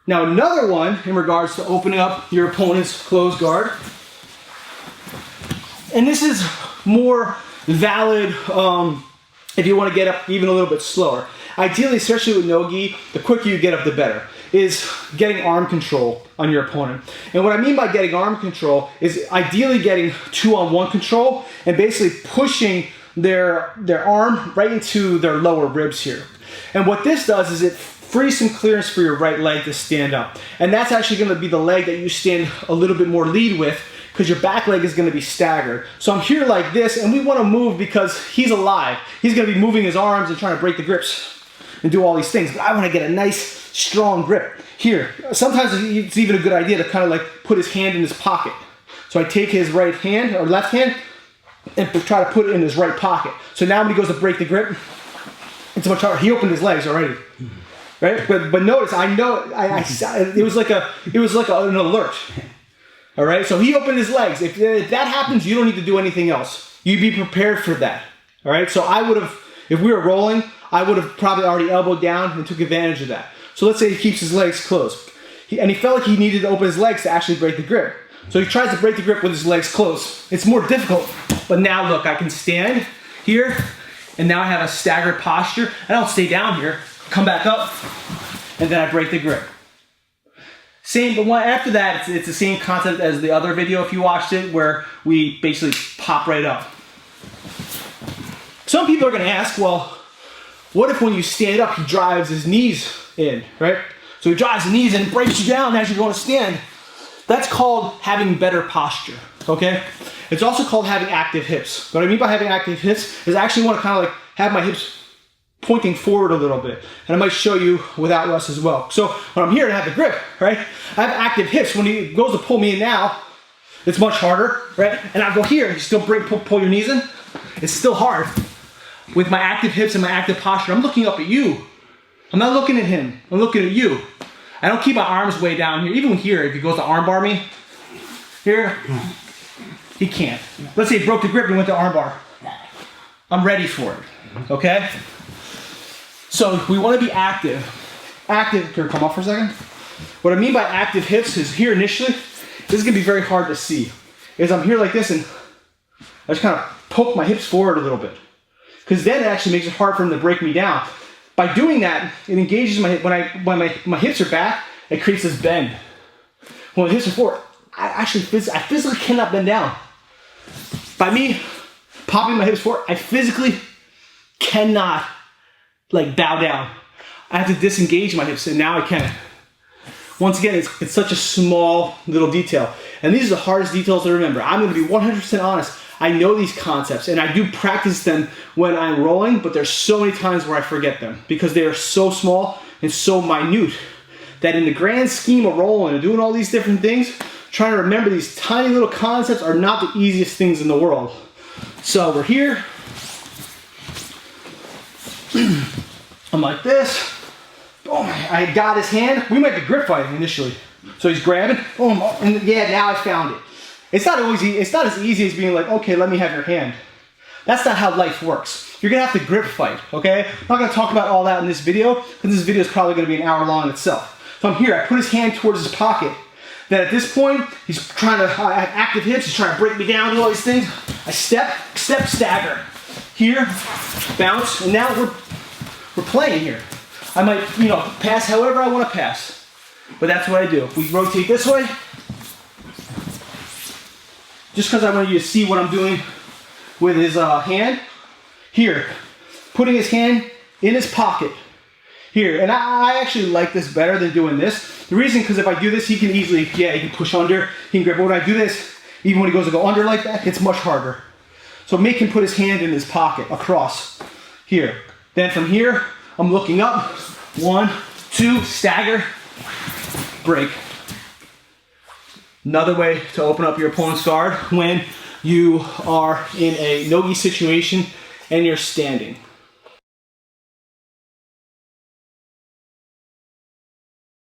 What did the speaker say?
Now another one in regards to opening up your opponent's closed guard, and this is more valid if you want to get up even a little bit slower. Ideally, especially with no gi, the quicker you get up, the better, is getting arm control on your opponent. And what I mean by getting arm control is ideally getting 2-on-1 control and basically pushing their arm right into their lower ribs here. And what this does is it frees some clearance for your right leg to stand up. And that's actually going to be the leg that you stand a little bit more lead with, because your back leg is going to be staggered. So I'm here like this, and we want to move because he's alive. He's going to be moving his arms and trying to break the grips and do all these things. But I want to get a nice, strong grip. Here, sometimes it's even a good idea to kind of like put his hand in his pocket. So I take his right hand, or left hand, and try to put it in his right pocket. So now when he goes to break the grip, it's much harder. He opened his legs already. Right? But notice, I know, it was like an alert. All right, so he opened his legs. If that happens, you don't need to do anything else. You be prepared for that. All right, so I would have, if we were rolling, I would have probably already elbowed down and took advantage of that. So let's say he keeps his legs closed. And he felt like he needed to open his legs to actually break the grip. So he tries to break the grip with his legs closed. It's more difficult, but now look, I can stand here, and now I have a staggered posture. I don't stay down here, come back up, and then I break the grip. Same, but after that, it's the same concept as the other video if you watched it, where we basically pop right up. Some people are going to ask, well, what if when you stand up, he drives his knees in, right? So he drives the knees in and breaks you down as you're going to stand. That's called having better posture, okay? It's also called having active hips. What I mean by having active hips is I actually want to kind of like have my hips pointing forward a little bit. And I might show you without Russ as well. So when I'm here and I have the grip, right? I have active hips. When he goes to pull me in now, it's much harder, right? And I go here, you still pull your knees in. It's still hard. With my active hips and my active posture, I'm looking up at you. I'm not looking at him. I'm looking at you. I don't keep my arms way down here. Even here, if he goes to armbar me, here, he can't. Let's say he broke the grip and went to armbar. I'm ready for it, okay? So we want to be active. Active, can you come off for a second? What I mean by active hips is here initially, this is going to be very hard to see. Is I'm here like this and I just kind of poke my hips forward a little bit. Because then it actually makes it hard for him to break me down. By doing that, it engages my hip. When my hips are back, it creates this bend. When my hips are forward, I physically cannot bend down. By me popping my hips forward, I physically cannot like bow down. I have to disengage my hips, and now I can. Once again, it's such a small little detail. And these are the hardest details to remember. I'm going to be 100% honest. I know these concepts, and I do practice them when I'm rolling, but there's so many times where I forget them because they are so small and so minute that in the grand scheme of rolling and doing all these different things, trying to remember these tiny little concepts are not the easiest things in the world. So we're here. I'm like this. Boom, I got his hand. We might be grip fighting initially. So he's grabbing. Boom, and yeah, now I found it. It's not as easy as being like, okay, let me have your hand. That's not how life works. You're gonna have to grip fight, okay? I'm not gonna talk about all that in this video, because this video is probably gonna be an hour long itself. So I'm here, I put his hand towards his pocket. Then at this point, he's trying to, I have active hips, he's trying to break me down, do all these things. I step, stagger. Here, bounce, and now we're playing here. I might, pass however I want to pass. But that's what I do. We rotate this way. Just because I want you to see what I'm doing with his hand. Here, putting his hand in his pocket. Here, and I actually like this better than doing this. The reason, because if I do this, he can easily, he can push under, he can grab. But when I do this, even when he goes to go under like that, it's much harder. So make him put his hand in his pocket, across, here. Then from here, I'm looking up. 1, 2, stagger, break. Another way to open up your opponent's guard when you are in a no-gi situation and you're standing.